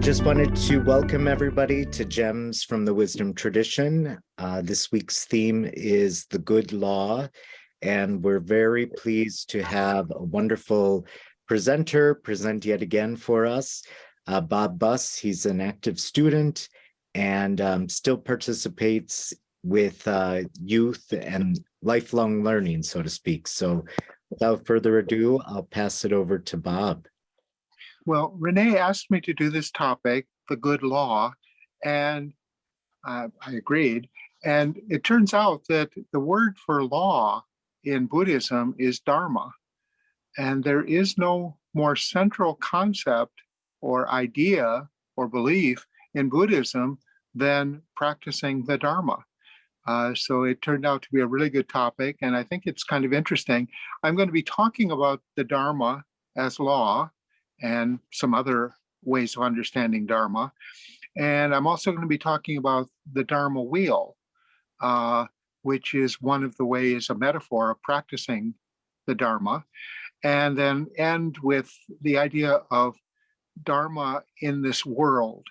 just wanted to welcome everybody to Gems from the Wisdom Tradition. This week's theme is the good law, and we're very pleased to have a wonderful presenter present yet again for us, Bob Buss. He's an active student and still participates with youth and lifelong learning, so to speak. So without further ado, I'll pass it over to Bob. Well, Renee asked me to do this topic, the good law, and I agreed. And it turns out that the word for law in Buddhism is dharma. And there is no more central concept or idea or belief in Buddhism than practicing the dharma. So it turned out to be a really good topic, and I think it's kind of interesting. I'm going to be talking about the dharma as law and some other ways of understanding dharma. And I'm also going to be talking about the dharma wheel, which is one of the ways, a metaphor of practicing the dharma, and then end with the idea of dharma in this world,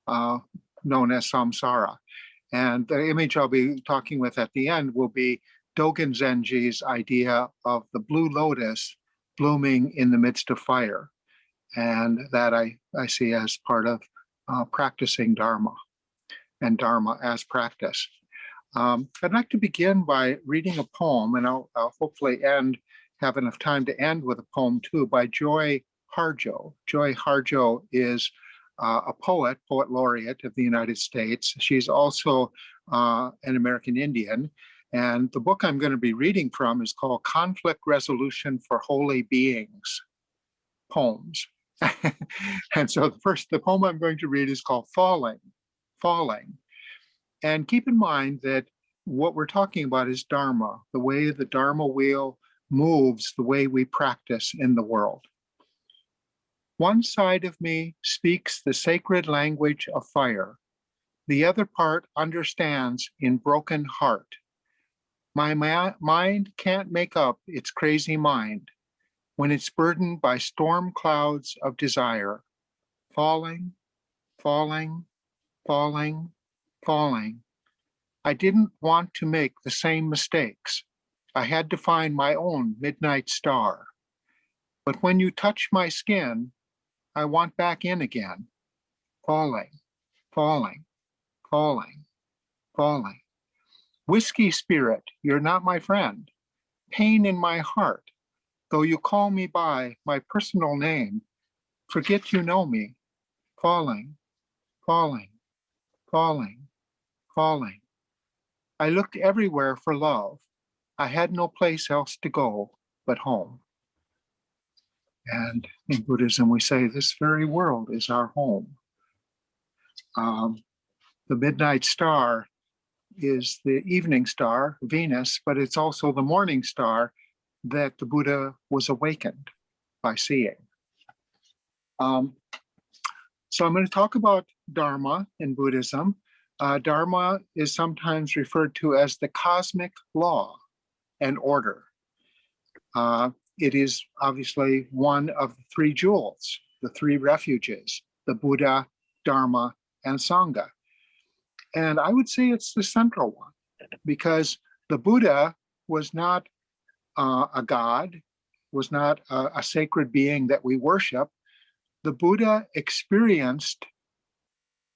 known as samsara. And the image I'll be talking with at the end will be Dogen Zenji's idea of the blue lotus blooming in the midst of fire. And that I see as part of practicing dharma and dharma as practice. I'd like to begin by reading a poem, and I'll hopefully have enough time to end with a poem too, by Joy Harjo. Joy Harjo is a poet laureate of the United States. She's also an American Indian. And the book I'm going to be reading from is called Conflict Resolution for Holy Beings, Poems. And so the poem I'm going to read is called Falling. And keep in mind that what we're talking about is dharma, the way the dharma wheel moves, the way we practice in the world. One side of me speaks the sacred language of fire. The other part understands in broken heart. My mind can't make up its crazy mind when it's burdened by storm clouds of desire. Falling. I didn't want to make the same mistakes. I had to find my own midnight star. But when you touch my skin, I want back in again. Falling. Whiskey spirit, you're not my friend. Pain in my heart, though you call me by my personal name, forget you know me. Falling. I looked everywhere for love. I had no place else to go but home. And in Buddhism, we say this very world is our home. The midnight star is the evening star, Venus, but it's also the morning star that the Buddha was awakened by seeing. So I'm going to talk about Dharma in Buddhism. Dharma is sometimes referred to as the cosmic law and order. It is obviously one of the three jewels, the three refuges, the Buddha, Dharma, and Sangha. And I would say it's the central one, because the Buddha was not a god, was not a sacred being that we worship. The Buddha experienced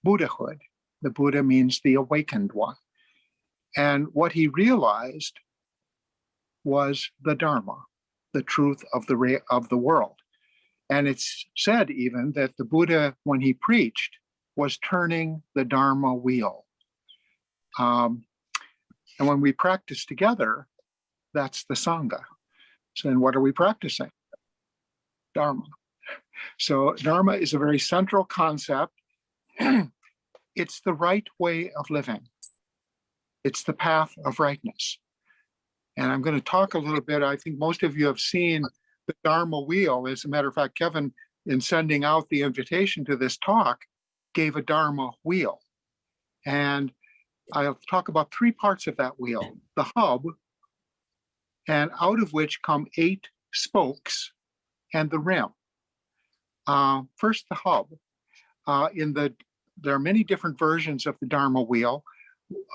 Buddhahood. The Buddha means the awakened one. And what he realized was the Dharma, the truth of the world. And it's said even that the Buddha, when he preached, was turning the Dharma wheel. And when we practice together, that's the Sangha. So then what are we practicing? Dharma. So Dharma is a very central concept. It's the right way of living. It's the path of rightness. And I'm going to talk a little bit. I think most of you have seen the Dharma wheel. As a matter of fact, Kevin, in sending out the invitation to this talk, gave a Dharma wheel. And I'll talk about three parts of that wheel. The hub, and out of which come 8 spokes, and the rim. First, the hub. There are many different versions of the Dharma wheel.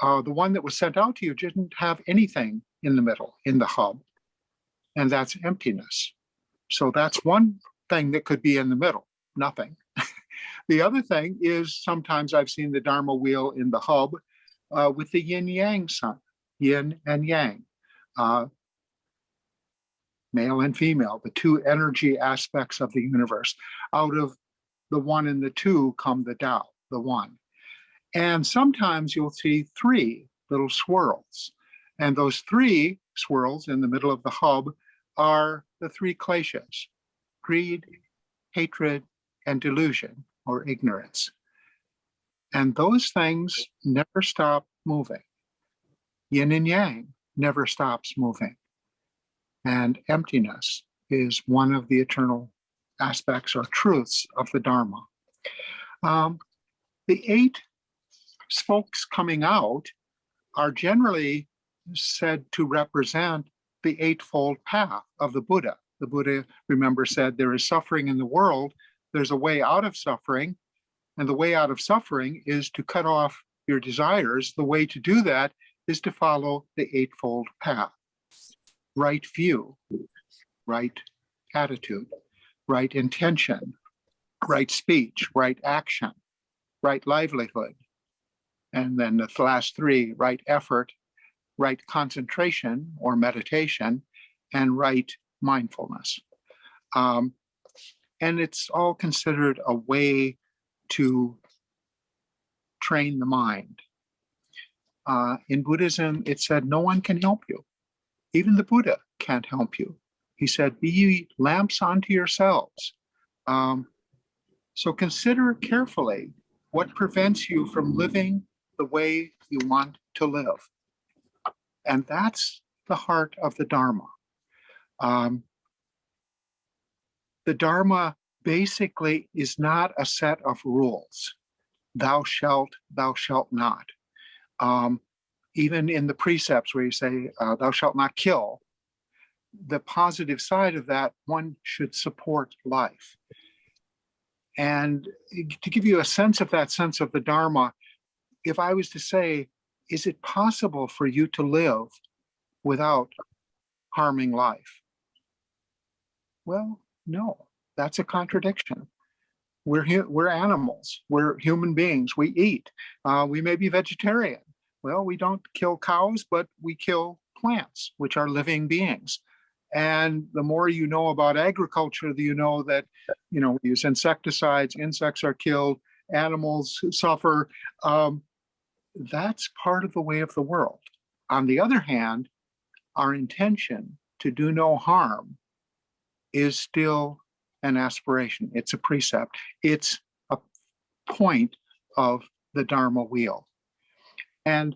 The one that was sent out to you didn't have anything in the middle, in the hub, and that's emptiness. So that's one thing that could be in the middle, nothing. The other thing is sometimes I've seen the Dharma wheel in the hub with the yin-yang sun, yin and yang, male and female, the two energy aspects of the universe. Out of the one and the two come the Tao, the one. And sometimes you'll see three little swirls. And those three swirls in the middle of the hub are the three kleshas: greed, hatred, and delusion, or ignorance. And those things never stop moving. Yin and yang never stops moving. And emptiness is one of the eternal aspects or truths of the Dharma. The 8 spokes coming out are generally said to represent the eightfold path of the Buddha. The Buddha, remember, said there is suffering in the world. There's a way out of suffering. And the way out of suffering is to cut off your desires. The way to do that is to follow the eightfold path. Right view, right attitude, right intention, right speech, right action, right livelihood. And then the last 3, right effort, right concentration or meditation, and right mindfulness. And it's all considered a way to train the mind. In Buddhism, it said no one can help you. Even the Buddha can't help you. He said, be ye lamps unto yourselves. So consider carefully what prevents you from living the way you want to live. And that's the heart of the Dharma. The Dharma basically is not a set of rules. Thou shalt not. Even in the precepts where you say, thou shalt not kill, the positive side of that, one should support life. And to give you a sense of that sense of the Dharma, if I was to say, is it possible for you to live without harming life? Well, no, that's a contradiction. We're animals. We're human beings. We eat. We may be vegetarian. Well, we don't kill cows, but we kill plants, which are living beings. And the more you know about agriculture, you know that, we use insecticides, insects are killed, animals suffer. That's part of the way of the world. On the other hand, our intention to do no harm is still an aspiration. It's a precept. It's a point of the Dharma wheel. And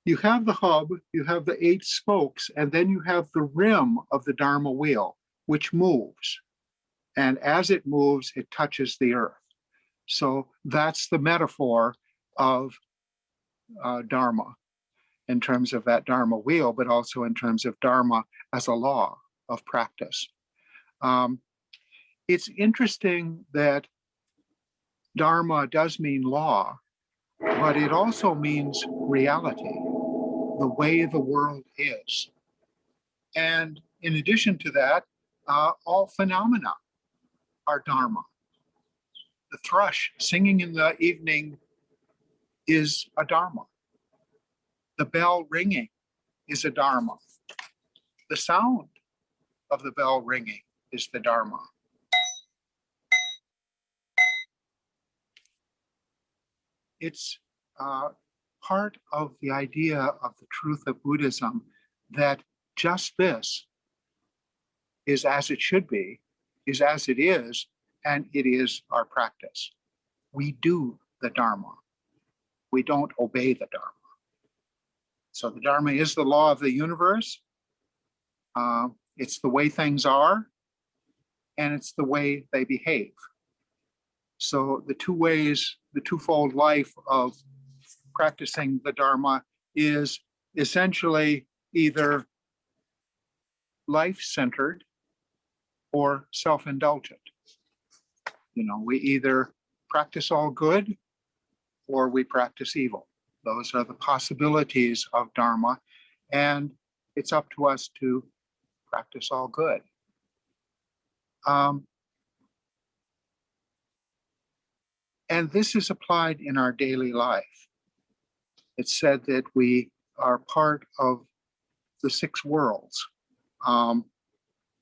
you have the hub, you have the 8 spokes, and then you have the rim of the Dharma wheel, which moves. And as it moves, it touches the earth. So that's the metaphor of Dharma in terms of that Dharma wheel, but also in terms of Dharma as a law of practice. It's interesting that Dharma does mean law, but it also means reality, the way the world is. And in addition to that, all phenomena are Dharma. The thrush singing in the evening is a Dharma. The bell ringing is a Dharma. The sound of the bell ringing is the Dharma. It's part of the idea of the truth of Buddhism that just this is as it should be, is as it is, and it is our practice. We do the Dharma. We don't obey the Dharma. So the Dharma is the law of the universe. It's the way things are, and it's the way they behave. So the two ways, the twofold life of practicing the Dharma is essentially either life-centered or self-indulgent. We either practice all good or we practice evil. Those are the possibilities of Dharma, and it's up to us to practice all good. And this is applied in our daily life. It's said that we are part of the six worlds.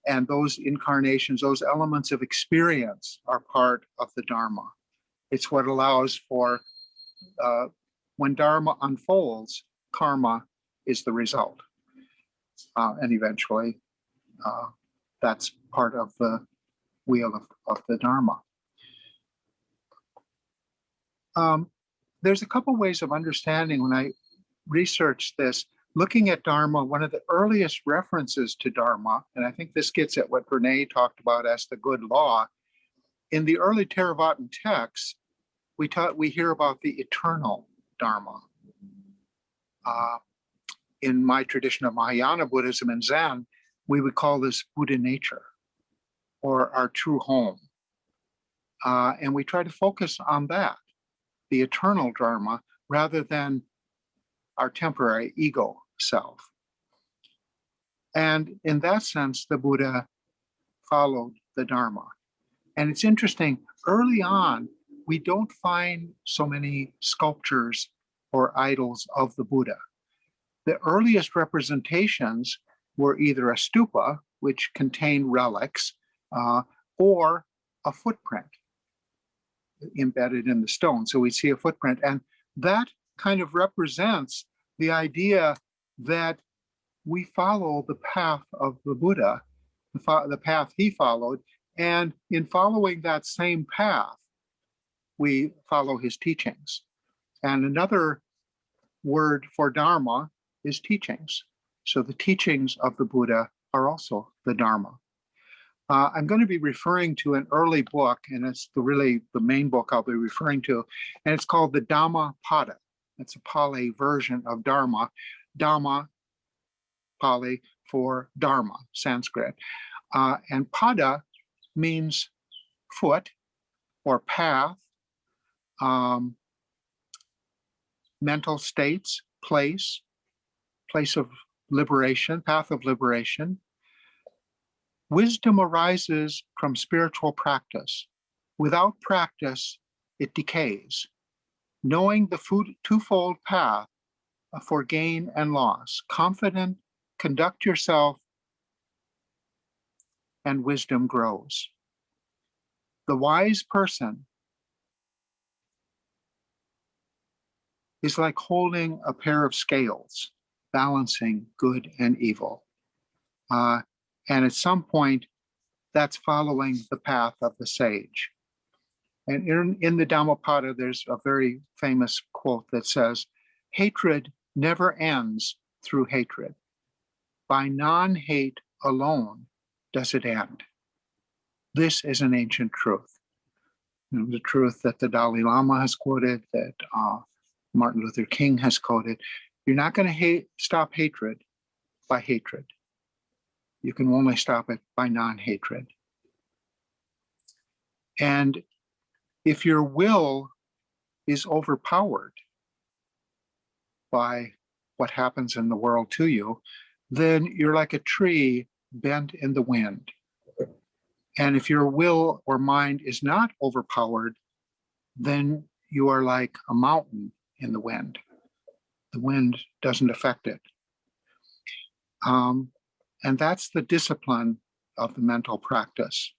And those incarnations, those elements of experience are part of the Dharma. It's what allows for, when Dharma unfolds, karma is the result. And eventually, that's part of the wheel of the Dharma. There's a couple ways of understanding when I researched this. Looking at Dharma, one of the earliest references to Dharma, and I think this gets at what Renée talked about as the good law, in the early Theravada texts, we hear about the eternal Dharma. In my tradition of Mahayana Buddhism and Zen, we would call this Buddha nature, or our true home. And we try to focus on that, the eternal Dharma, rather than our temporary ego self. And in that sense, the Buddha followed the Dharma. And it's interesting, early on, we don't find so many sculptures or idols of the Buddha. The earliest representations were either a stupa, which contained relics, or a footprint embedded in the stone. So we see a footprint, and that kind of represents the idea that we follow the path of the Buddha, the path he followed, and in following that same path, we follow his teachings. And another word for Dharma is teachings. So the teachings of the Buddha are also the Dharma. I'm going to be referring to an early book, and it's really the main book I'll be referring to, and it's called the Dhammapada. It's a Pali version of Dharma. Dhamma, Pali for Dharma, Sanskrit. And pada means foot or path, mental states, place of liberation, path of liberation. Wisdom arises from spiritual practice. Without practice, it decays. Knowing the twofold path for gain and loss, confident, conduct yourself, and wisdom grows. The wise person is like holding a pair of scales, balancing good and evil. And at some point, that's following the path of the sage. And in the Dhammapada, there's a very famous quote that says, hatred never ends through hatred. By non-hate alone does it end. This is an ancient truth. The truth that the Dalai Lama has quoted, that Martin Luther King has quoted. You're not going to stop hatred by hatred. You can only stop it by non-hatred. And if your will is overpowered by what happens in the world to you, then you're like a tree bent in the wind. And if your will or mind is not overpowered, then you are like a mountain in the wind. The wind doesn't affect it. And that's the discipline of the mental practice.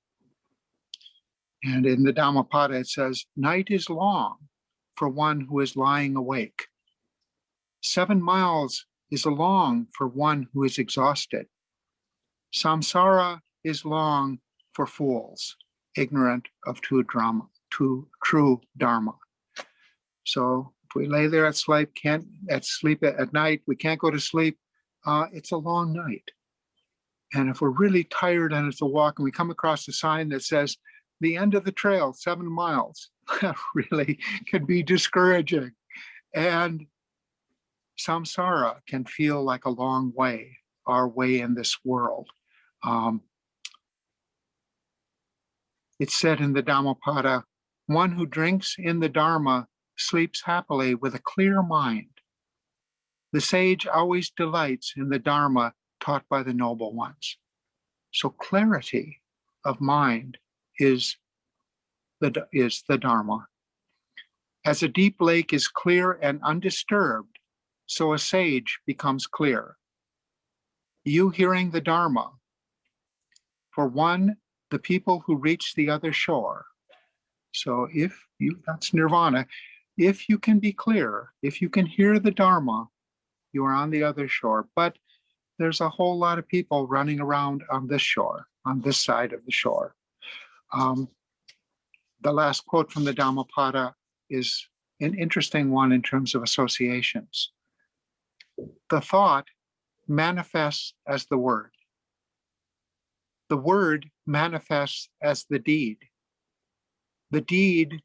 And in the Dhammapada, it says, night is long for one who is lying awake. 7 miles is long for one who is exhausted. Samsara is long for fools, ignorant of true Dharma. So if we lay there at sleep at night, we can't go to sleep. It's a long night. And if we're really tired and it's a walk and we come across a sign that says, the end of the trail, 7 miles, that really can be discouraging. And samsara can feel like a long way, our way in this world. It's said in the Dhammapada, One who drinks in the Dharma sleeps happily with a clear mind. The sage always delights in the Dharma taught by the noble ones. So clarity of mind is the Dharma. As a deep lake is clear and undisturbed, so a sage becomes clear. You hearing the Dharma, for one, the people who reach the other shore. So that's nirvana. If you can be clear, if you can hear the Dharma, you are on the other shore. But there's a whole lot of people running around on this shore, on this side of the shore. The last quote from the Dhammapada is an interesting one in terms of associations. The thought manifests as the word. The word manifests as the deed. The deed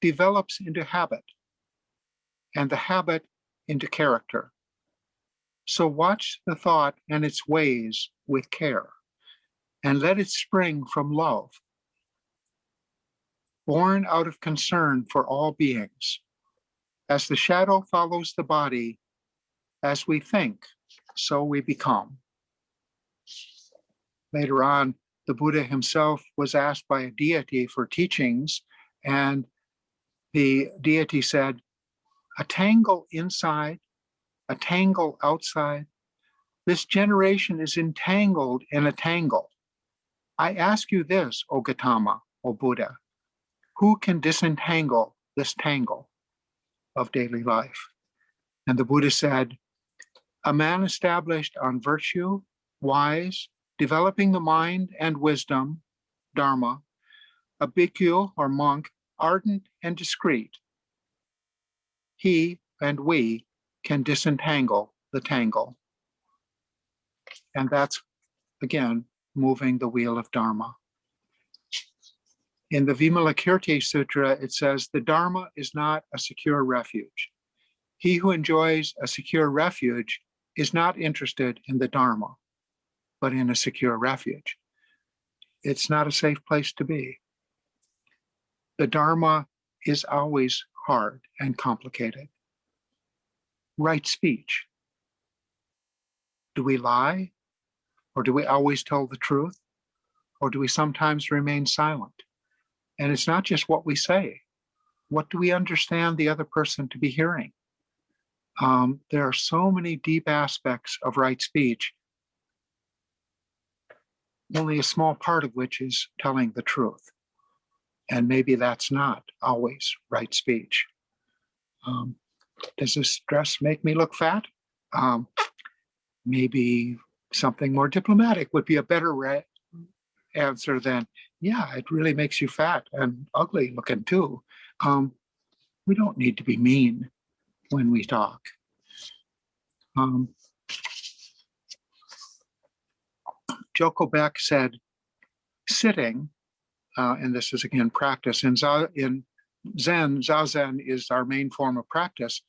develops into habit, and the habit into character. So watch the thought and its ways with care, and let it spring from love, born out of concern for all beings. As the shadow follows the body, as we think, so we become. Later on, the Buddha himself was asked by a deity for teachings, and the deity said, a tangle inside, a tangle outside. This generation is entangled in a tangle. I ask you this, O Gautama, O Buddha, who can disentangle this tangle of daily life? And the Buddha said, a man established on virtue, wise, developing the mind and wisdom, Dharma, a bhikkhu or monk, ardent and discreet. He and we can disentangle the tangle. And that's, again, moving the wheel of Dharma. In the Vimalakirti Sutra, it says, the Dharma is not a secure refuge. He who enjoys a secure refuge is not interested in the Dharma, but in a secure refuge. It's not a safe place to be. The Dharma is always hard and complicated. Right speech. Do we lie? Or do we always tell the truth? Or do we sometimes remain silent? And it's not just what we say. What do we understand the other person to be hearing? There are so many deep aspects of right speech, only a small part of which is telling the truth. And maybe that's not always right speech. Does this dress make me look fat? Maybe something more diplomatic would be a better answer than, yeah, it really makes you fat and ugly looking too. We don't need to be mean when we talk. Joko Beck said, sitting, and this is again practice, in Zen, Zazen is our main form of practice,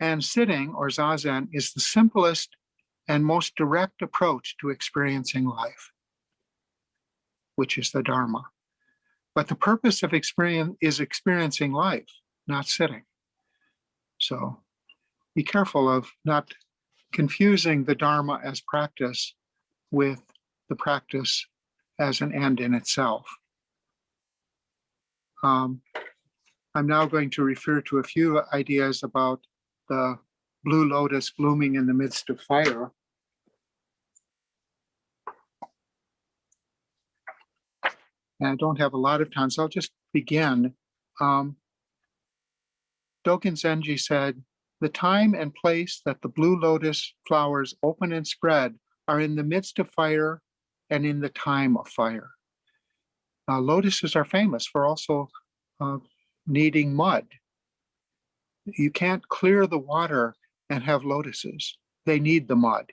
and sitting, or Zazen, is the simplest and most direct approach to experiencing life, which is the Dharma. But the purpose of experience is experiencing life, not sitting. So be careful of not confusing the Dharma as practice with the practice as an end in itself. I'm now going to refer to a few ideas about the blue lotus blooming in the midst of fire. And I don't have a lot of time, so I'll just begin. Dogen Zenji said, the time and place that the blue lotus flowers open and spread are in the midst of fire and in the time of fire. Lotuses are famous for also needing mud. You can't clear the water and have lotuses. They need the mud.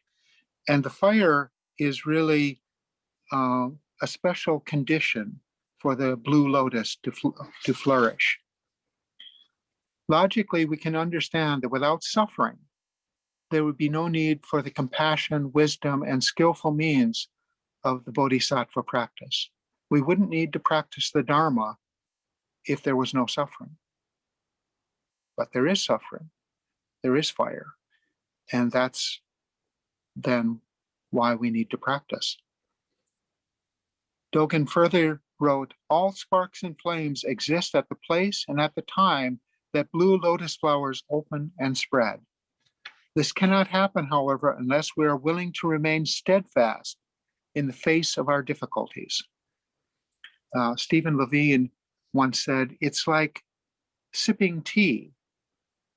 And the fire is really a special condition for the blue lotus to flourish. Logically, we can understand that without suffering, there would be no need for the compassion, wisdom, and skillful means of the bodhisattva practice. We wouldn't need to practice the Dharma if there was no suffering. But there is suffering, there is fire, and that's then why we need to practice. Dogen further wrote, all sparks and flames exist at the place and at the time that blue lotus flowers open and spread. This cannot happen, however, unless we are willing to remain steadfast in the face of our difficulties. Stephen Levine once said, it's like sipping tea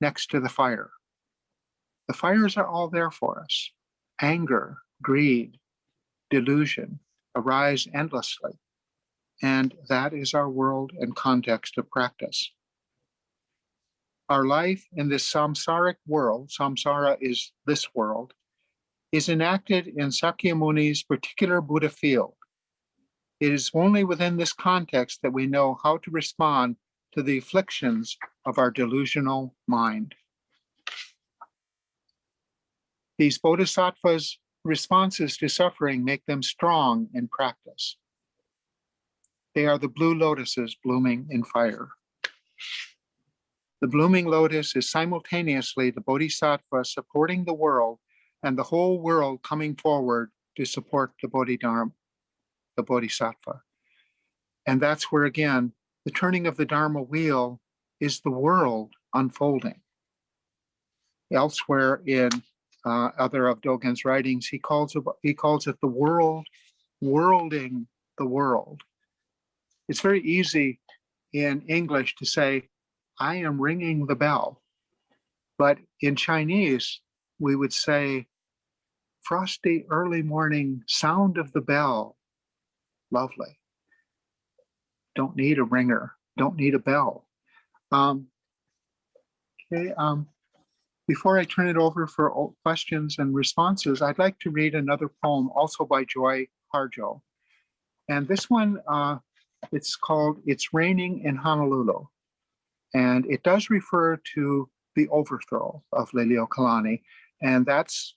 next to the fire. The fires are all there for us. Anger, greed, delusion arise endlessly. And that is our world and context of practice. Our life in this samsaric world, samsara is this world, is enacted in Sakyamuni's particular Buddha field. It is only within this context that we know how to respond to the afflictions of our delusional mind. These bodhisattvas' responses to suffering make them strong in practice. They are the blue lotuses blooming in fire. The blooming lotus is simultaneously the bodhisattva supporting the world and the whole world coming forward to support the bodhidharma, the bodhisattva. And that's where, again, the turning of the Dharma wheel is the world unfolding. Elsewhere in other of Dogen's writings, he calls it the world worlding the world. It's very easy in English to say, I am ringing the bell. But in Chinese, we would say, frosty early morning sound of the bell. Lovely. Don't need a ringer, don't need a bell. Before I turn it over for questions and responses, I'd like to read another poem also by Joy Harjo. And this one, it's called It's Raining in Honolulu. And it does refer to the overthrow of Leleokalani. And that's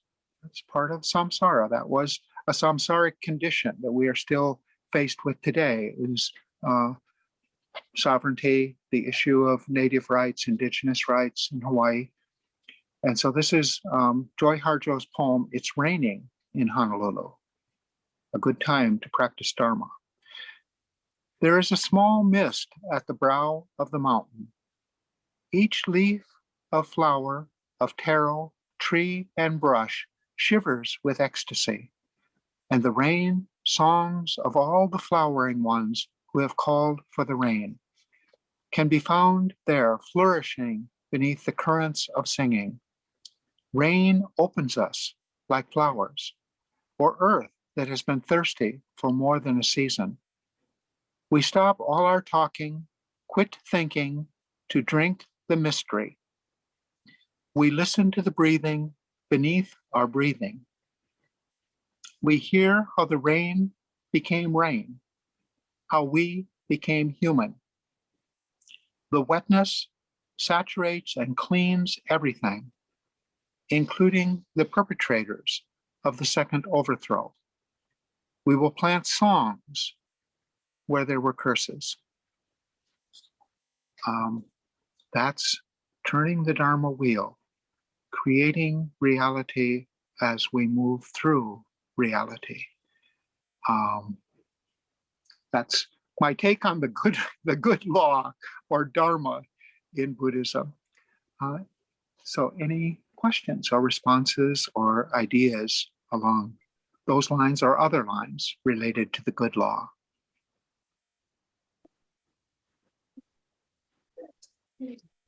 part of samsara. That was a samsaric condition that we are still faced with today, is sovereignty, the issue of native rights, indigenous rights in Hawaii. And so this is Joy Harjo's poem, It's Raining in Honolulu, a good time to practice Dharma. There is a small mist at the brow of the mountain. Each leaf of flower, of taro, tree, and brush shivers with ecstasy, and the rain songs of all the flowering ones who have called for the rain can be found there flourishing beneath the currents of singing. Rain opens us like flowers, or earth that has been thirsty for more than a season. We stop all our talking, quit thinking to drink the mystery. We listen to the breathing beneath our breathing. We hear how the rain became rain, how we became human. The wetness saturates and cleans everything, including the perpetrators of the second overthrow. We will plant songs where there were curses. That's turning the Dharma wheel, creating reality as we move through reality. That's my take on the good law or Dharma in Buddhism. So any questions or responses or ideas along those lines or other lines related to the good law?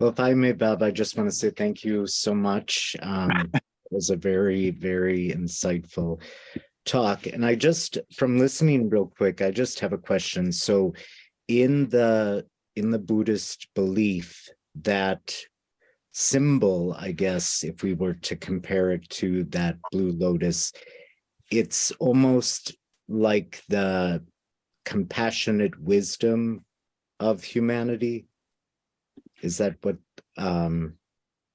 Well, if I may, Bob, I just want to say thank you so much. It was a very, very insightful talk. And I just, from listening real quick, I just have a question. So in the Buddhist belief, that symbol, I guess, if we were to compare it to that blue lotus, it's almost like the compassionate wisdom of humanity. Is that what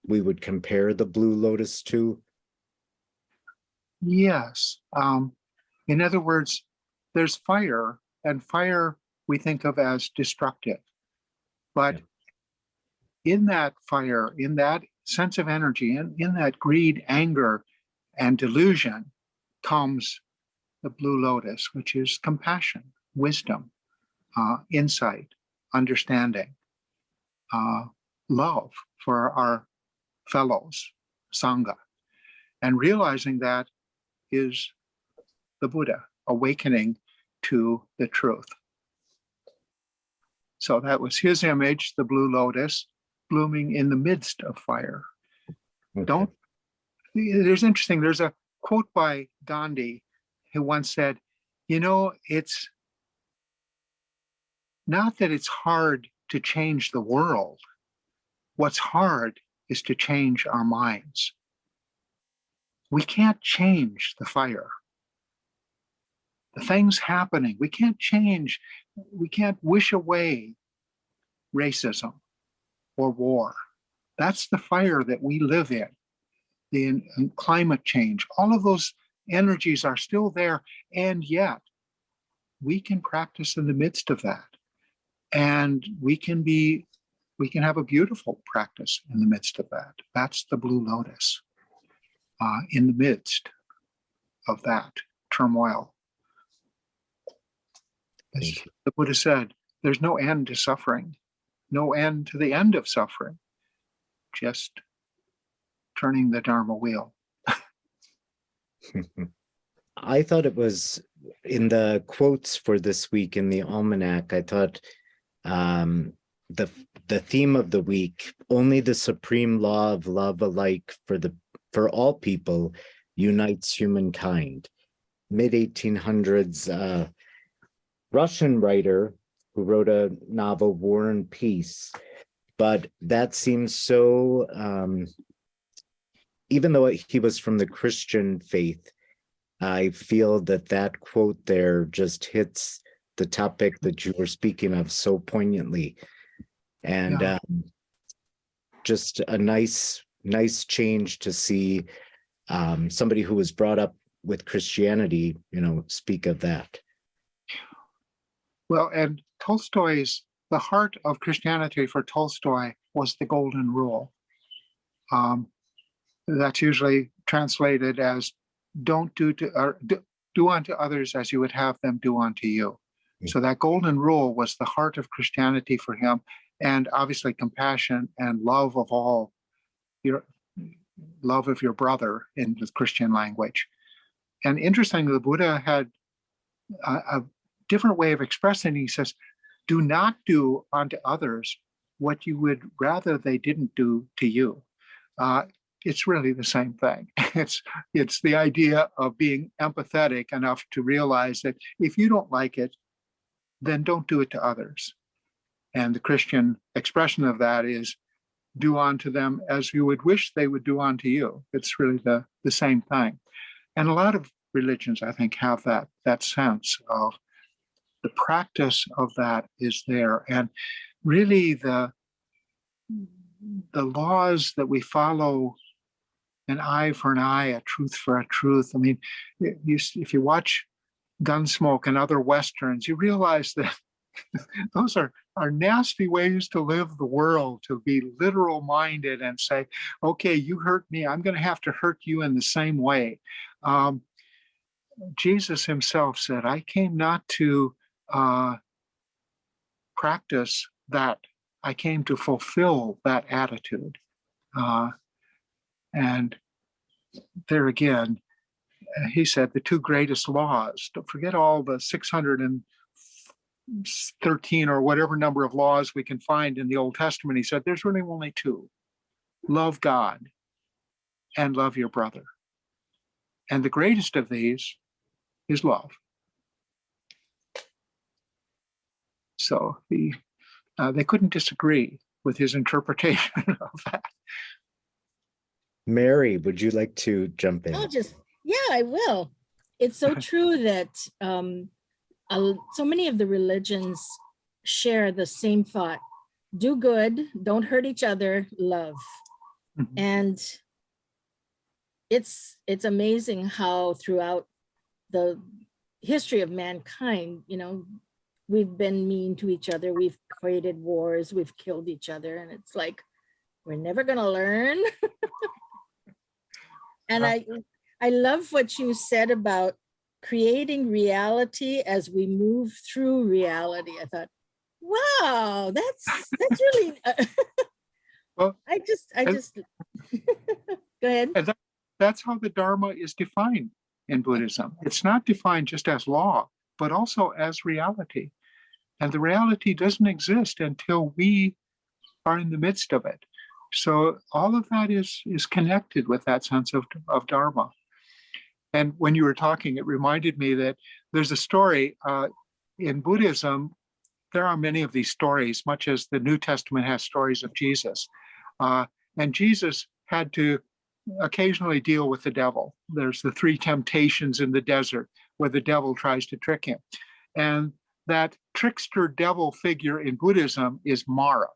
we would compare the blue lotus to? Yes. In other words, there's fire, and fire we think of as destructive. But in that fire, in that sense of energy, in that greed, anger, and delusion comes the blue lotus, which is compassion, wisdom, insight, understanding, love for our fellows, Sangha. And realizing that is the Buddha awakening to the truth. So that was his image, the blue lotus, blooming in the midst of fire. Okay. There's interesting, there's a quote by Gandhi who once said, it's not that it's hard to change the world. What's hard is to change our minds. We can't change the fire. The things happening, we can't change, we can't wish away racism or war. That's the fire that we live in. The climate change, all of those energies are still there, and yet we can practice in the midst of that. And we can have a beautiful practice in the midst of that. That's the blue lotus, in the midst of that turmoil. As the Buddha said, there's no end to suffering, no end to the end of suffering, just turning the Dharma wheel. I thought it was in the quotes for this week in the almanac. I thought the theme of the week, only the supreme law of love alike for all people unites humankind. Mid-1800s Russian writer who wrote a novel, War and Peace. But that seems so, even though he was from the Christian faith, I feel that quote there just hits the topic that you were speaking of so poignantly. And just a nice change to see somebody who was brought up with Christianity, speak of that. Well, and the heart of Christianity for Tolstoy was the golden rule. That's usually translated as do unto others as you would have them do unto you. Mm-hmm. So that golden rule was the heart of Christianity for him, and obviously compassion and love of all, love of your brother in the Christian language. And interestingly, the Buddha had a different way of expressing it. He says, do not do unto others what you would rather they didn't do to you. It's really the same thing. It's the idea of being empathetic enough to realize that if you don't like it, then don't do it to others. And the Christian expression of that is do unto them as you would wish they would do unto you. It's really the same thing. And a lot of religions, I think, have that sense of the practice of that is there. And really the laws that we follow, an eye for an eye, a truth for a truth. I mean, if you watch Gunsmoke and other Westerns, you realize that those are nasty ways to live the world, to be literal minded and say, okay, you hurt me, I'm going to have to hurt you in the same way. Jesus himself said, I came not to practice that, I came to fulfill that attitude. And there again, he said the two greatest laws, don't forget all the 613 or whatever number of laws we can find in the Old Testament. He said there's really only two: love God and love your brother. And the greatest of these is love. So they couldn't disagree with his interpretation of that. Mary, would you like to jump in? I will. It's so true that so many of the religions share the same thought: do good, don't hurt each other, love. Mm-hmm. And it's amazing how throughout the history of mankind, we've been mean to each other, we've created wars, we've killed each other, and it's like we're never gonna learn. And I love what you said about creating reality as we move through reality. I thought, wow, that's really Well, I just go ahead. and that's how the Dharma is defined in Buddhism. It's not defined just as law, but also as reality. And the reality doesn't exist until we are in the midst of it. So all of that is connected with that sense of Dharma. And when you were talking, it reminded me that there's a story in Buddhism. There are many of these stories, much as the New Testament has stories of Jesus. And Jesus had to occasionally deal with the devil. There's the 3 temptations in the desert where the devil tries to trick him. And that trickster devil figure in Buddhism is Mara.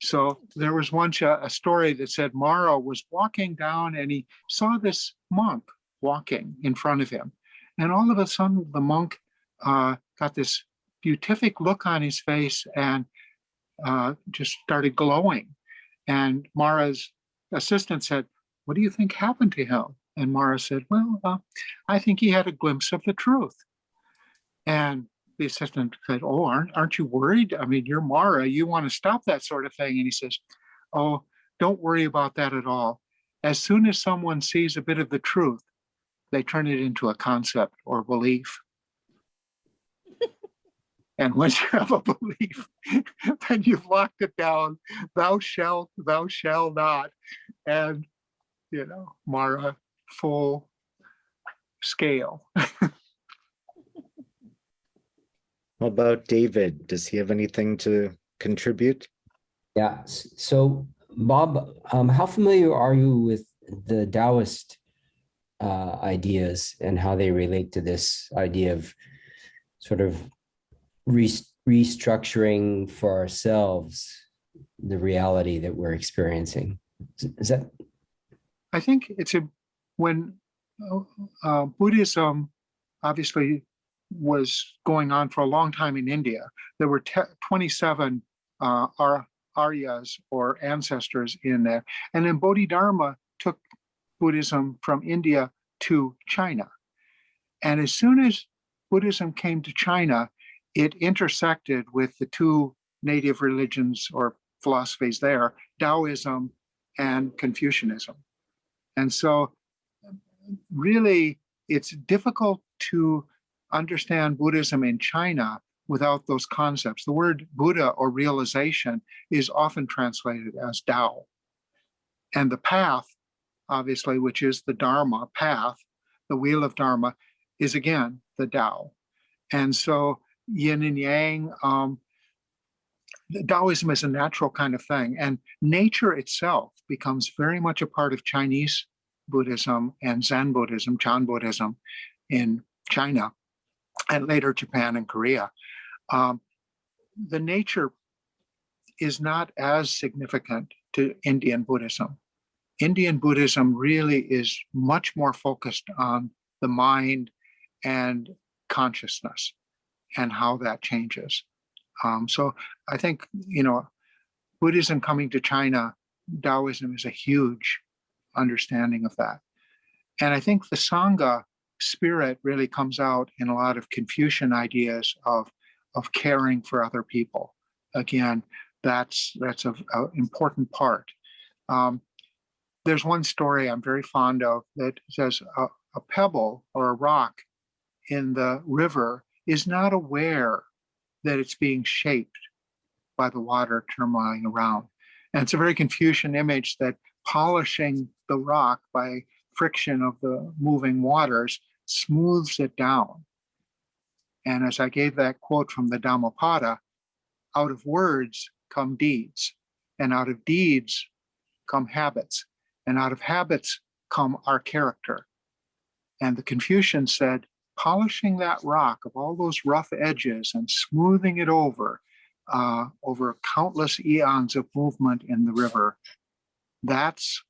So there was once a story that said Mara was walking down and he saw this monk walking in front of him. And all of a sudden, the monk got this beatific look on his face and just started glowing. And Mara's assistant said, "What do you think happened to him?" And Mara said, "Well, I think he had a glimpse of the truth." And the assistant said, "Oh, aren't you worried? I mean, you're Mara. You want to stop that sort of thing." And he says, "Oh, don't worry about that at all. As soon as someone sees a bit of the truth, they turn it into a concept or belief. And once you have a belief, then you've locked it down. Thou shalt not." And, Mara, full scale. How about David? Does he have anything to contribute? Yeah. So, Bob, how familiar are you with the Taoist ideas and how they relate to this idea of sort of restructuring for ourselves the reality that we're experiencing? Is that? I think when Buddhism obviously was going on for a long time in India. There were 27 Aryas or ancestors in there. And then Bodhidharma took Buddhism from India to China. And as soon as Buddhism came to China, it intersected with the 2 native religions or philosophies there, Taoism and Confucianism. And so really, it's difficult to understand Buddhism in China without those concepts. The word Buddha or realization is often translated as Tao. And the path, obviously, which is the Dharma path, the wheel of Dharma, is again the Tao. And so yin and yang, Taoism is a natural kind of thing. And nature itself becomes very much a part of Chinese Buddhism and Zen Buddhism, Chan Buddhism in China, and later Japan and Korea. The nature is not as significant to Indian Buddhism. Indian Buddhism really is much more focused on the mind and consciousness and how that changes. So I think, Buddhism coming to China, Taoism is a huge understanding of that. And I think the Sangha spirit really comes out in a lot of Confucian ideas of caring for other people. Again, that's an important part. There's one story I'm very fond of that says a pebble or a rock in the river is not aware that it's being shaped by the water turmoiling around. And it's a very Confucian image that polishing the rock by friction of the moving waters smooths it down. And as I gave that quote from the Dhammapada, out of words come deeds, and out of deeds come habits, and out of habits come our character. And the Confucians said, polishing that rock of all those rough edges and smoothing it over countless eons of movement in the river, that's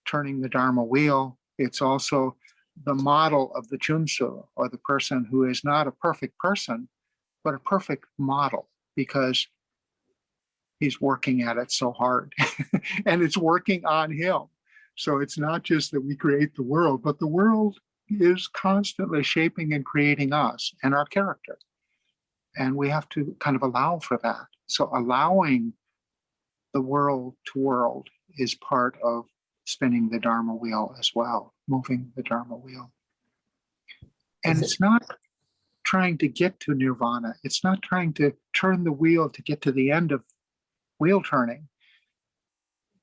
turning the Dharma wheel. It's also the model of the Chunsu, or the person who is not a perfect person, but a perfect model, because he's working at it so hard and it's working on him. So it's not just that we create the world, but the world is constantly shaping and creating us and our character. And we have to kind of allow for that. So allowing the world to world is part of spinning the Dharma wheel as well, moving the Dharma wheel. And it's not trying to get to nirvana. It's not trying to turn the wheel to get to the end of wheel turning.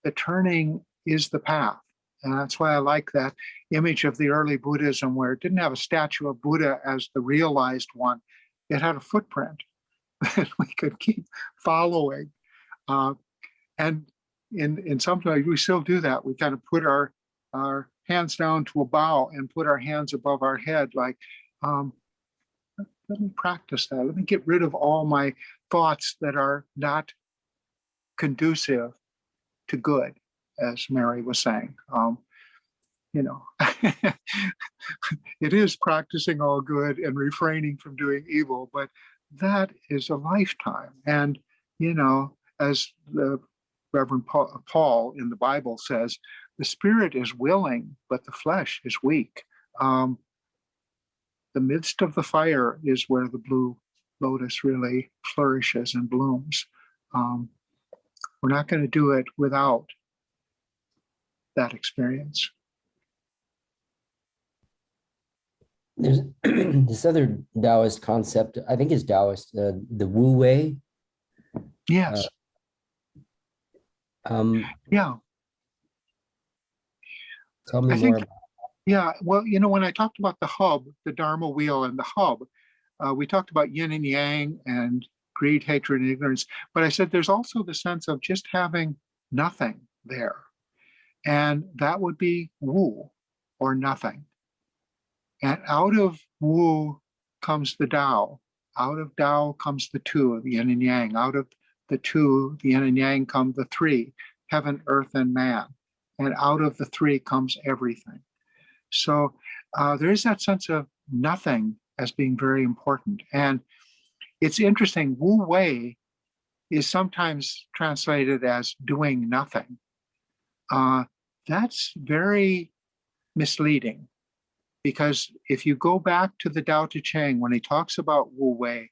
The turning is the path. And that's why I like that image of the early Buddhism, where it didn't have a statue of Buddha as the realized one. It had a footprint that we could keep following. And in some ways, we still do that. We kind of put our hands down to a bow and put our hands above our head, like, let me practice that. Let me get rid of all my thoughts that are not conducive to good, as Mary was saying. It is practicing all good and refraining from doing evil, but that is a lifetime. And, as the Reverend Paul in the Bible says, the spirit is willing, but the flesh is weak. The midst of the fire is where the blue lotus really flourishes and blooms. We're not going to do it without that experience. There's this other Taoist concept, I think is Taoist, the Wu Wei. Yes. Yeah. Tell me I more think, about. yeah, well, when I talked about the hub, the Dharma wheel and the hub, we talked about yin and yang and greed, hatred, and ignorance. But I said there's also the sense of just having nothing there. And that would be Wu, or nothing. And out of Wu comes the Tao. Out of Tao comes the two, the yin and yang. Out of the two, the yin and yang, come the three, heaven, earth, and man. And out of the three comes everything. So there is that sense of nothing as being very important. And it's interesting, Wu Wei is sometimes translated as doing nothing. That's very misleading, because if you go back to the Tao Te Ching, when he talks about Wu Wei,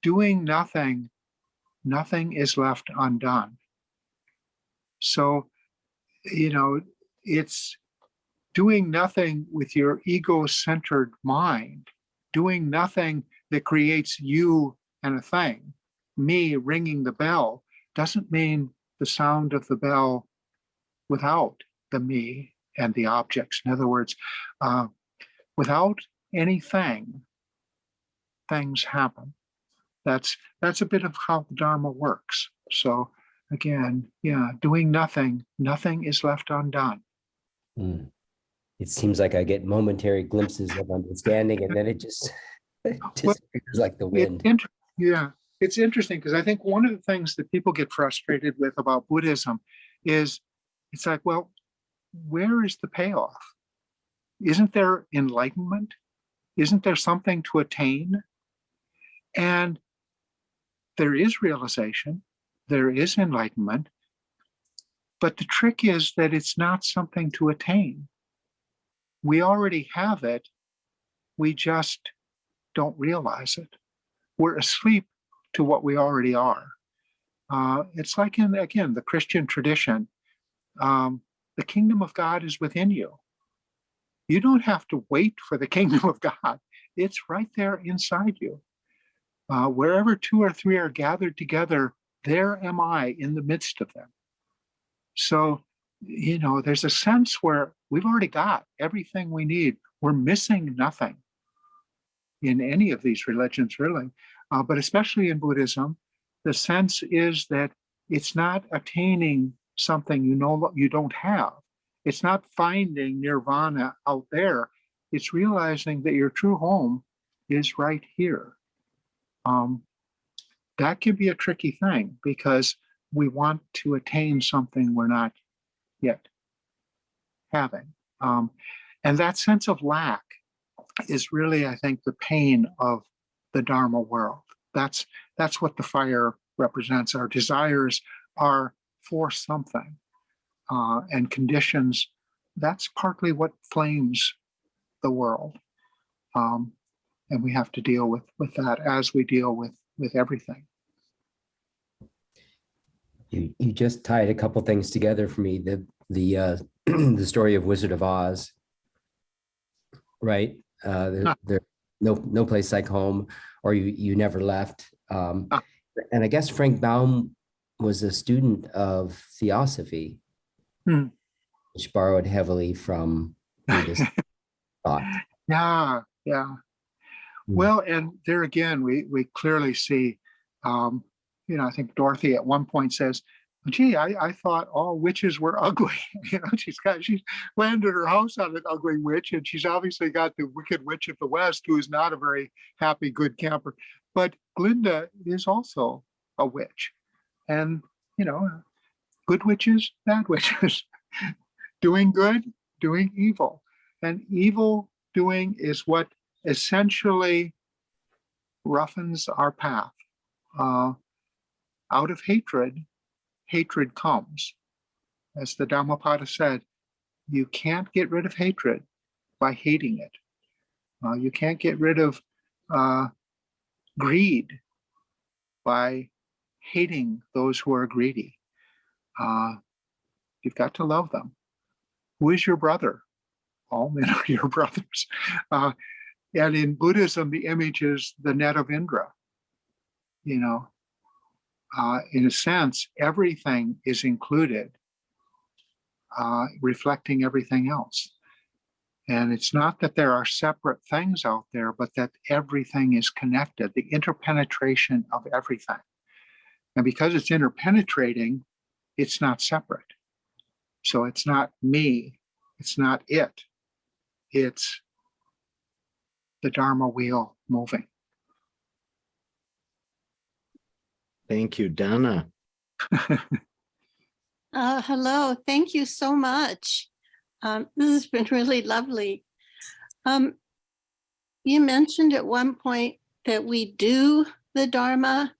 doing nothing, nothing is left undone. So, it's doing nothing with your ego-centered mind, doing nothing that creates you and a thing. Me ringing the bell doesn't mean the sound of the bell without the me and the objects. In other words, without anything, things happen. That's a bit of how the Dharma works. So again, doing nothing, nothing is left undone. It seems like I get momentary glimpses of understanding, and then it just disappears like the wind. It's interesting, because I think one of the things that people get frustrated with about Buddhism is it's like, well, where is the payoff? Isn't there enlightenment? Isn't there something to attain? And there is realization, there is enlightenment, but the trick is that it's not something to attain. We already have it, we just don't realize it. We're asleep to what we already are. It's like in, again, the Christian tradition, the kingdom of God is within you. You don't have to wait for the kingdom of God. It's right there inside you. Wherever two or three are gathered together, there am I in the midst of them. So, there's a sense where we've already got everything we need. We're missing nothing in any of these religions, really. But especially in Buddhism, the sense is that it's not attaining something you don't have. It's not finding nirvana out there. It's realizing that your true home is right here. That can be a tricky thing, because we want to attain something we're not yet having. And that sense of lack is really, I think, the pain of the Dharma world. That's what the fire represents. Our desires are for something, and conditions. That's partly what flames the world, and we have to deal with that as we deal with everything. You just tied a couple things together for me. The the story of Wizard of Oz, right? There no place like home, or you never left. And I guess Frank Baum was a student of theosophy, which borrowed heavily from Buddhist thought. Yeah. Well, and there again, we clearly see, I think Dorothy at one point says, "Gee, I thought all witches were ugly." She's landed her house on an ugly witch, and she's obviously got the Wicked Witch of the West, who is not a very happy, good camper. But Glinda is also a witch, and good witches, bad witches, doing good, doing evil, and evil doing is what essentially roughens our path. Out of hatred comes. As the Dhammapada said, you can't get rid of hatred by hating it. You can't get rid of greed by hating those who are greedy. You've got to love them. Who is your brother? All men are your brothers. And in Buddhism, the image is the net of Indra. In a sense, everything is included, reflecting everything else. And it's not that there are separate things out there, but that everything is connected, the interpenetration of everything. And because it's interpenetrating, it's not separate. So it's not me, it's not it. It's the Dharma wheel moving. Thank you, Dana. Hello, thank you so much. This has been really lovely. You mentioned at one point that we do the Dharma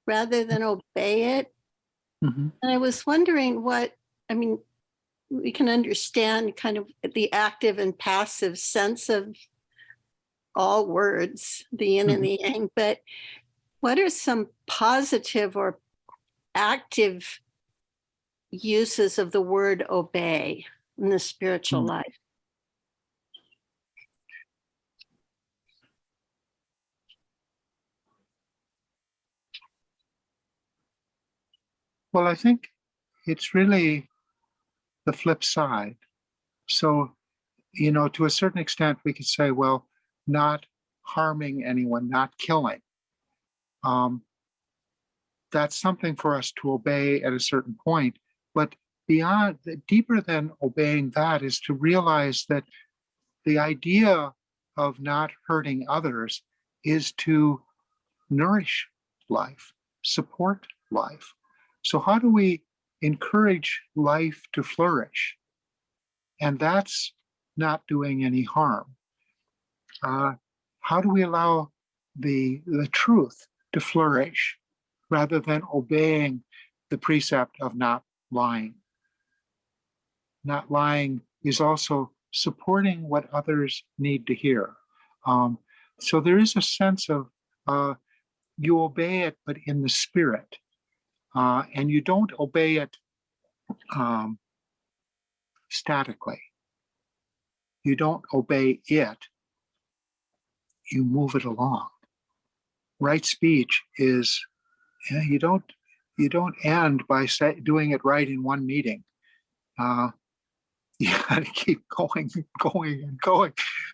rather than obey it. Mm-hmm. And I was wondering we can understand kind of the active and passive sense of all words, the yin and the yang, but what are some positive or active uses of the word obey in the spiritual life? Well, I think it's really the flip side. So, to a certain extent, we could say, well, not harming anyone, not killing. That's something for us to obey at a certain point. But deeper than obeying that is to realize that the idea of not hurting others is to nourish life, support life. So how do we encourage life to flourish? And that's not doing any harm. How do we allow the truth to flourish rather than obeying the precept of not lying? Not lying is also supporting what others need to hear. So there is a sense of you obey it, but in the spirit. And you don't obey it statically. You don't obey it, you move it along. Right speech is, you don't end by doing it right in one meeting. You got to keep going and going.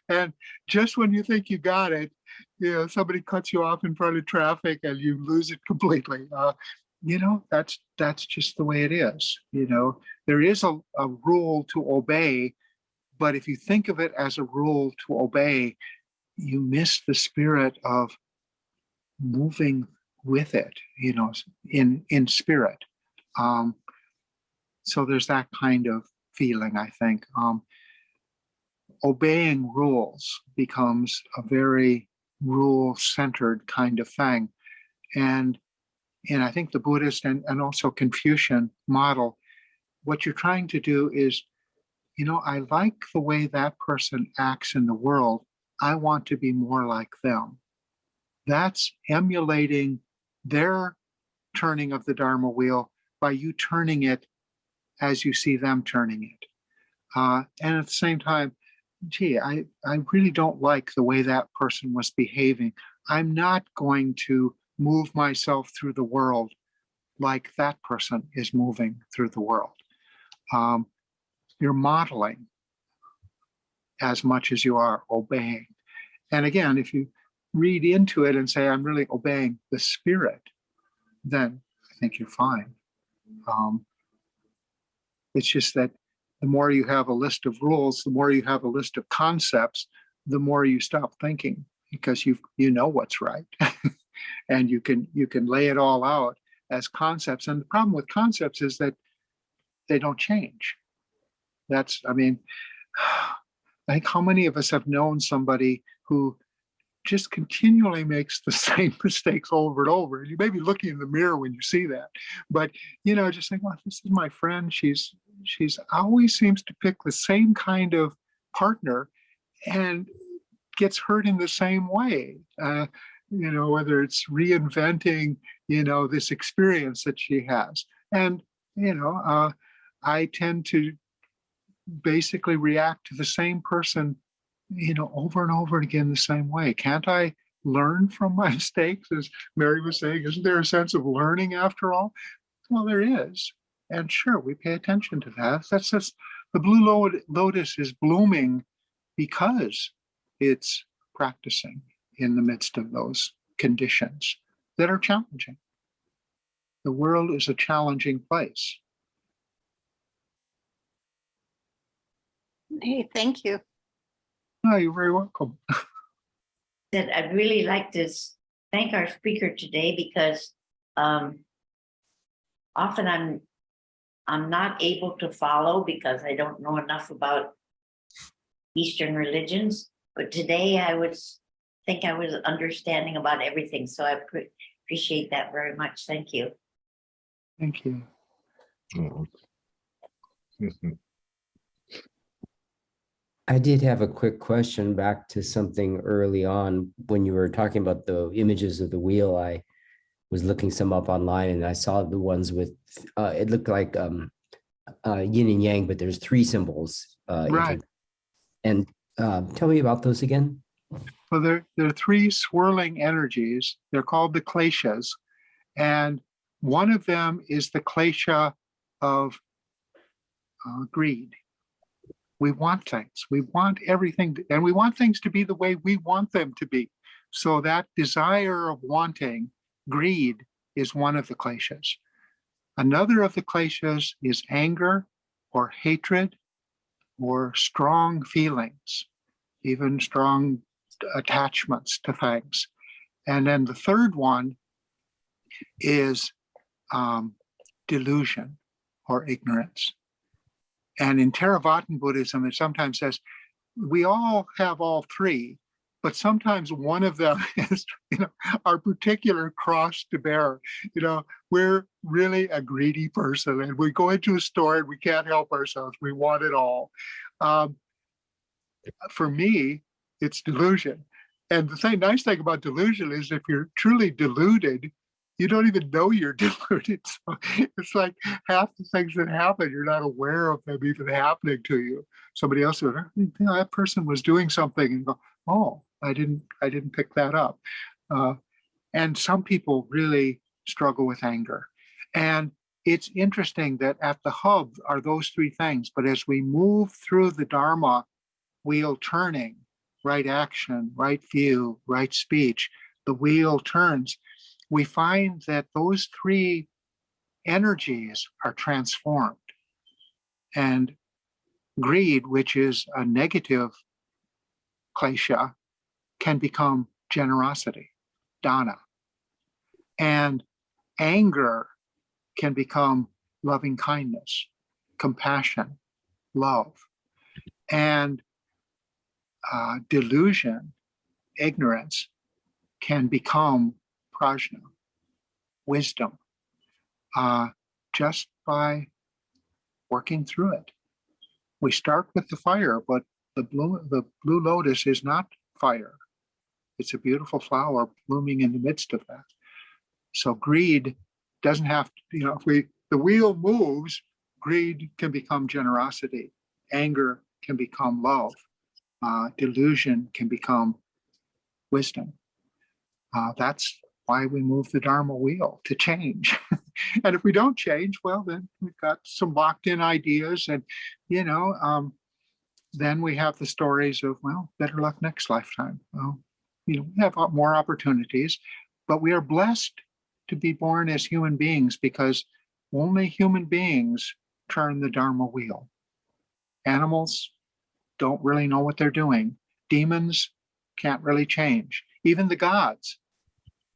And just when you think you got it, somebody cuts you off in front of traffic and you lose it completely. That's just the way it is. There is a rule to obey, but if you think of it as a rule to obey, you miss the spirit of moving with it, in spirit. So there's that kind of feeling, I think. Obeying rules becomes a very rule-centered kind of thing. And I think the Buddhist and also Confucian model, what you're trying to do is, I like the way that person acts in the world. I want to be more like them. That's emulating their turning of the Dharma wheel by you turning it as you see them turning it. And at the same time, I really don't like the way that person was behaving. I'm not going to move myself through the world like that person is moving through the world. You're modeling as much as you are obeying. And again, if you read into it and say, I'm really obeying the spirit, then I think you're fine. It's just that the more you have a list of rules, the more you have a list of concepts, the more you stop thinking, because you know what's right. And you can lay it all out as concepts. And the problem with concepts is that they don't change. I think how many of us have known somebody who just continually makes the same mistakes over and over. You may be looking in the mirror when you see that, but just think, well, this is my friend. She's always seems to pick the same kind of partner and gets hurt in the same way. Whether it's reinventing, this experience that she has. And, I tend to basically react to the same person, over and over again the same way. Can't I learn from my mistakes? As Mary was saying, isn't there a sense of learning after all? Well, there is. And sure, we pay attention to that. That's just the blue lotus is blooming because it's practicing in the midst of those conditions that are challenging. The world is a challenging place. Hey, thank you. Oh, you're very welcome. That I'd really like to thank our speaker today, because often I'm not able to follow because I don't know enough about Eastern religions. But today I think I was understanding about everything. So I appreciate that very much. Thank you. Thank you. I did have a quick question back to something early on when you were talking about the images of the wheel. I was looking some up online and I saw the ones with, it looked like yin and yang, but there's three symbols. Right. And tell me about those again. Well, there are three swirling energies. They're called the kleshas. And one of them is the klesha of greed. We want things. We want everything, and we want things to be the way we want them to be. So that desire of wanting, greed, is one of the kleshas. Another of the kleshas is anger or hatred or strong feelings, even strong attachments to things. And then the third one is delusion or ignorance. And in Theravada Buddhism, it sometimes says we all have all three, but sometimes one of them is, our particular cross to bear. We're really a greedy person, and we go into a store and we can't help ourselves. We want it all. For me, it's delusion. And the nice thing about delusion is if you're truly deluded, you don't even know you're deluded. So it's like half the things that happen, you're not aware of them even happening to you. Somebody else would, that person was doing something, and go, oh, I didn't pick that up. And some people really struggle with anger. And it's interesting that at the hub are those three things. But as we move through the Dharma wheel turning, right action, right view, right speech, the wheel turns, we find that those three energies are transformed. And greed, which is a negative klesha, can become generosity, dana. And anger can become loving kindness, compassion, love. And delusion, ignorance, can become prajna, wisdom just by working through it. We start with the fire, but the blue lotus is not fire. It's a beautiful flower blooming in the midst of that. So greed doesn't have to, if the wheel moves, greed can become generosity. Anger can become love. Delusion can become wisdom. That's why we move the Dharma wheel, to change. And if we don't change, well, then we've got some locked in ideas, and then we have the stories of, well, better luck next lifetime. Well, we have more opportunities, but we are blessed to be born as human beings, because only human beings turn the Dharma wheel. Animals don't really know what they're doing. Demons can't really change. Even the gods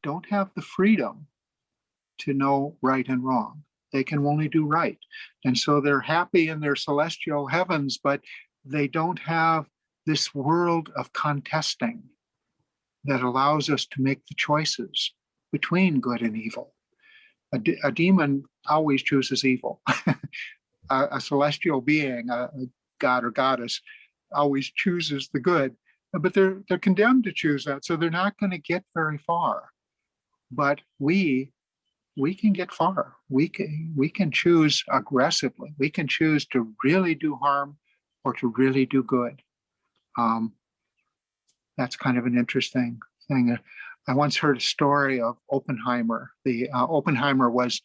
don't have the freedom to know right and wrong. They can only do right. And so they're happy in their celestial heavens, but they don't have this world of contesting that allows us to make the choices between good and evil. A demon always chooses evil. A celestial being, a god or goddess, always chooses the good, but they're condemned to choose that, so they're not going to get very far. But we can get far. We can choose aggressively. We can choose to really do harm or to really do good. That's kind of an interesting thing. I once heard a story of Oppenheimer. Oppenheimer was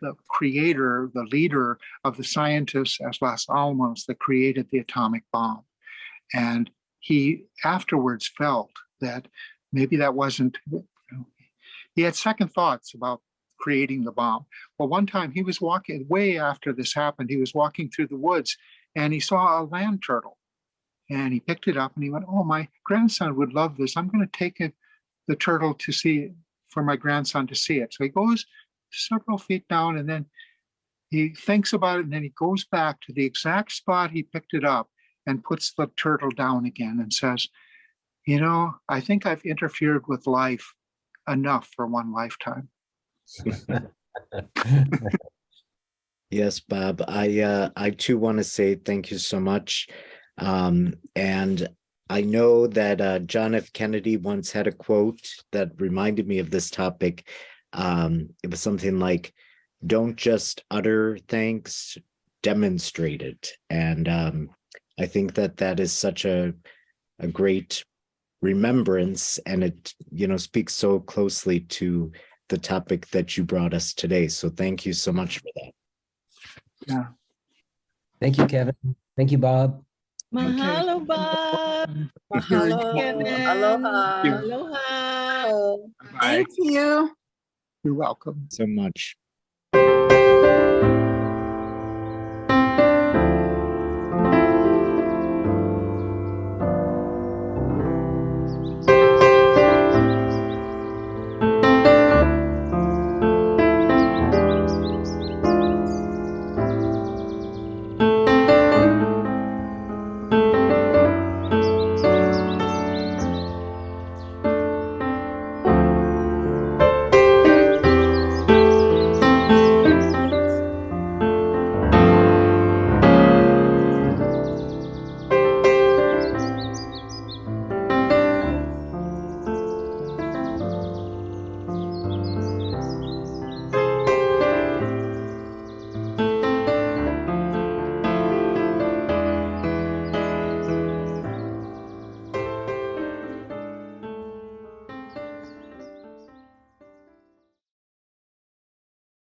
the creator, the leader of the scientists at Los Alamos that created the atomic bomb. And he afterwards felt that maybe that wasn't, he had second thoughts about creating the bomb. Well, one time he was walking, way after this happened, he was walking through the woods and he saw a land turtle. And he picked it up and he went, oh, my grandson would love this. I'm going to take the turtle to see, for my grandson to see it. So he goes several feet down and then he thinks about it, and then he goes back to the exact spot he picked it up and puts the turtle down again and says, I think I've interfered with life enough for one lifetime. Yes, Bob. I too want to say thank you so much. And I know that John F. Kennedy once had a quote that reminded me of this topic. It was something like, don't just utter thanks, demonstrate it. And I think that is such a great remembrance, and it speaks so closely to the topic that you brought us today. So thank you so much for that. Yeah. Thank you, Kevin. Thank you, Bob. Mahalo, Bob. Mahalo. Kevin. Aloha. Aloha. Bye. Thank you. You're welcome. So much.